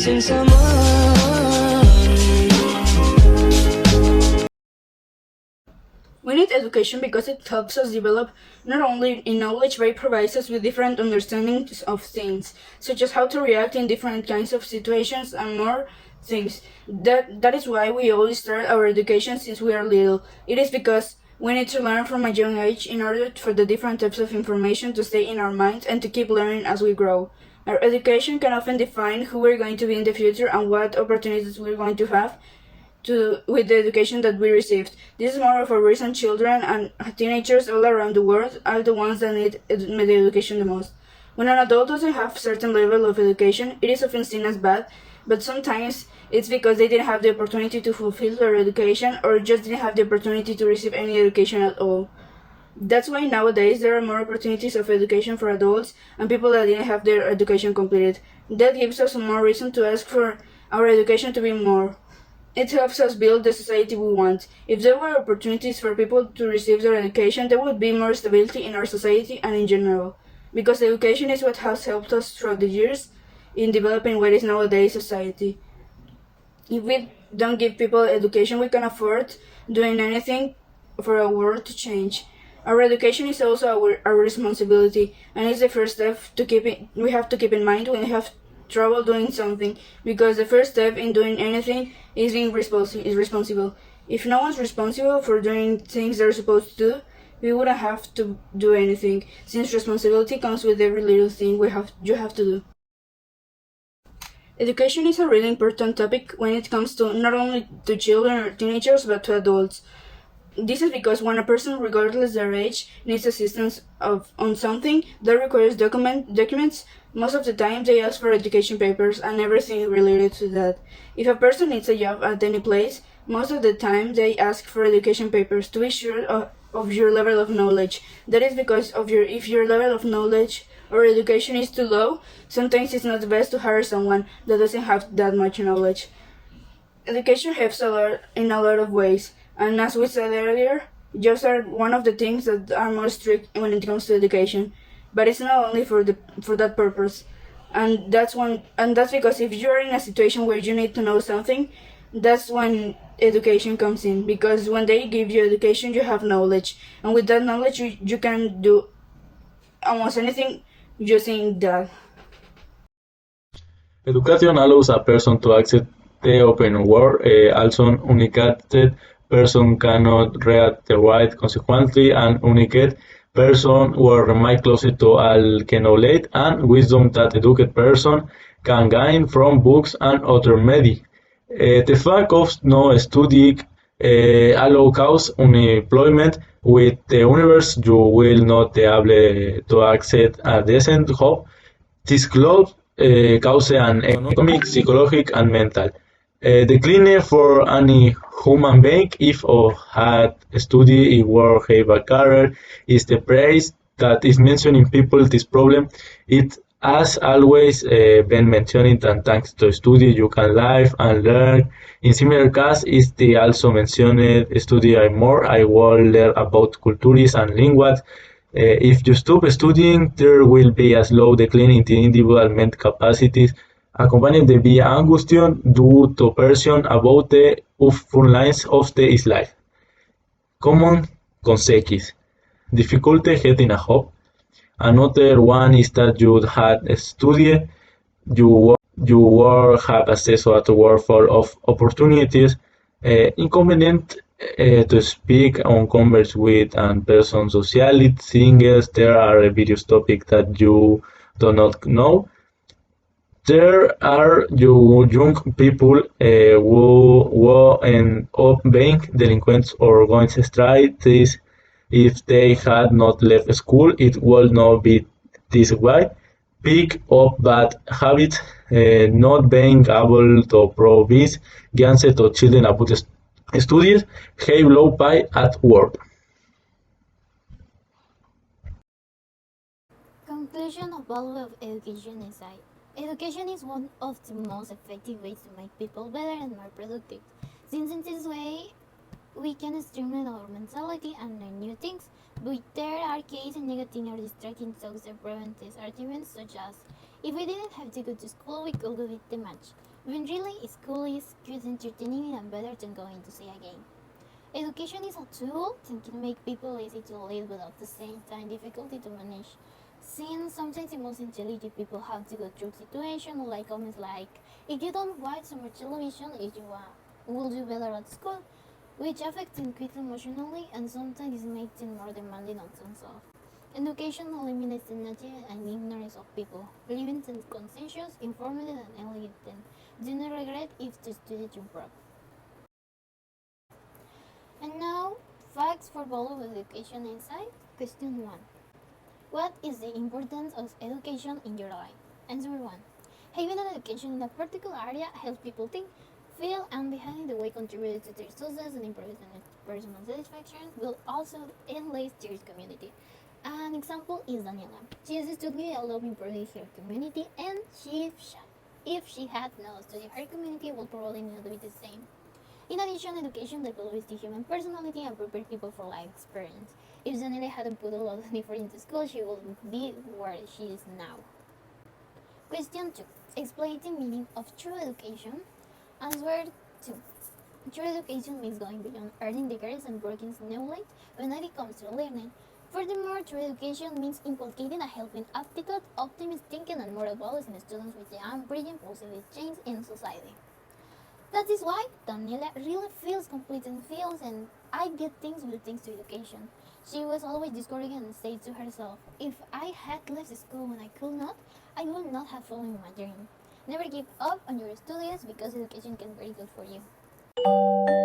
missing someone. We need education because it helps us develop not only in knowledge, but it provides us with different understandings of things, such as how to react in different kinds of situations and more things. That is why we always start our education since we are little. It is because we need to learn from a young age in order for the different types of information to stay in our minds and to keep learning as we grow. Our education can often define who we're going to be in the future and what opportunities we're going to have with the education that we received. This is more of a reason children and teenagers all around the world are the ones that need the education the most. When an adult doesn't have certain level of education, it is often seen as bad, but sometimes it's because they didn't have the opportunity to fulfill their education or just didn't have the opportunity to receive any education at all. That's why nowadays there are more opportunities of education for adults and people that didn't have their education completed. That gives us more reason to ask for our education to be more. It helps us build the society we want. If there were opportunities for people to receive their education, there would be more stability in our society and in general. Because education is what has helped us throughout the years in developing what is nowadays society. If we don't give people education, we can afford doing anything for our world to change. Our education is also our responsibility, and it's the first step we have to keep in mind when we have trouble doing something, because the first step in doing anything is being responsible. If no one's responsible for doing things they're supposed to do, we wouldn't have to do anything, since responsibility comes with every little thing you have to do. Education is a really important topic when it comes to not only to children or teenagers, but to adults. This is because when a person, regardless their age, needs assistance on something that requires documents, most of the time they ask for education papers and everything related to that. If a person needs a job at any place, most of the time they ask for education papers to be sure of your level of knowledge. That is because if your level of knowledge or education is too low, sometimes it's not best to hire someone that doesn't have that much knowledge. Education helps in a lot of ways, and as we said earlier, jobs are one of the things that are more strict when it comes to education. But it's not only for that purpose, and that's because if you're in a situation where you need to know something, that's when education comes in. Because when they give you education, you have knowledge, and with that knowledge, you can do almost anything using that. Education allows a person to access the open world. Also, an uneducated person cannot read the right. Consequently, an uneducated person will remain closer to all knowledge and wisdom that educated person can gain from books and other media. The fact of no studying allow cause unemployment. With the universe, you will not be able to access a decent job. This close cause an economic, psychological, and mental decline for any human being. If or had studied or have a career, is the praise that is mentioned in people this problem. It has always been mentioned that thanks to study you can live and learn. In similar case, is the also mentioned study more. I will learn about cultures and language. If you stop studying, there will be a slow decline in the individual mental capacities, accompanied by angustiation due to pressure about the front lines of the life. Common consequences: difficulty getting a job. Another one is that you had studied, you will have access to a world full of opportunities. Inconvenient to speak or converse with and person sociality things. There are various topics that you do not know. There are young people who end up being delinquents or going astray. If they had not left school, it would not be this way. Pick up bad habits, not being able to provide guidance to children about studies, have low pay at work. Conclusion of value of education is that education is one of the most effective ways to make people better and more productive. Since in this way, we can streamline our mentality and learn new things, but there are cases negative or distracting thoughts that prevent these arguments, such as if we didn't have to go to school, we could do it too much. when really school is good, entertaining, and better than going to see a game. Education is a tool that can make people easy to lead but at the same time difficulty to manage. Since sometimes the most intelligent people have to go through situations like comments like, if you don't watch so much television, if you will do better at school, which affects them quickly emotionally and sometimes makes them more demanding on themselves. Education eliminates the nature and ignorance of people, leaving them conscientious, informed, and enlightened. Do not regret if the student improve. And now, facts for value of education insight. Question 1. What is the importance of education in your life? Answer 1. Having an education in a particular area helps people think, feel, and behave the way contributed to their success and improves their personal satisfaction, will also enlist their community. An example is Daniela. She has studied a lot improving her community, and if she had not studied her community, would probably not be the same. In addition, education develops the human personality and prepares people for life experience. If Zanelle hadn't put a lot of effort into school, she would be where she is now. Question 2. Explain the meaning of true education. Answer 2. True education means going beyond earning degrees and working knowledge when it comes to learning. Furthermore, true education means inculcating a helping aptitude, optimistic thinking, and moral values in students with the aim bringing positive change in society. That is why Daniela really feels complete and feels and I get things with thanks to education. She was always discouraged and said to herself, if I had left school when I could not, I would not have followed my dream. Never give up on your studies because education can be very good for you.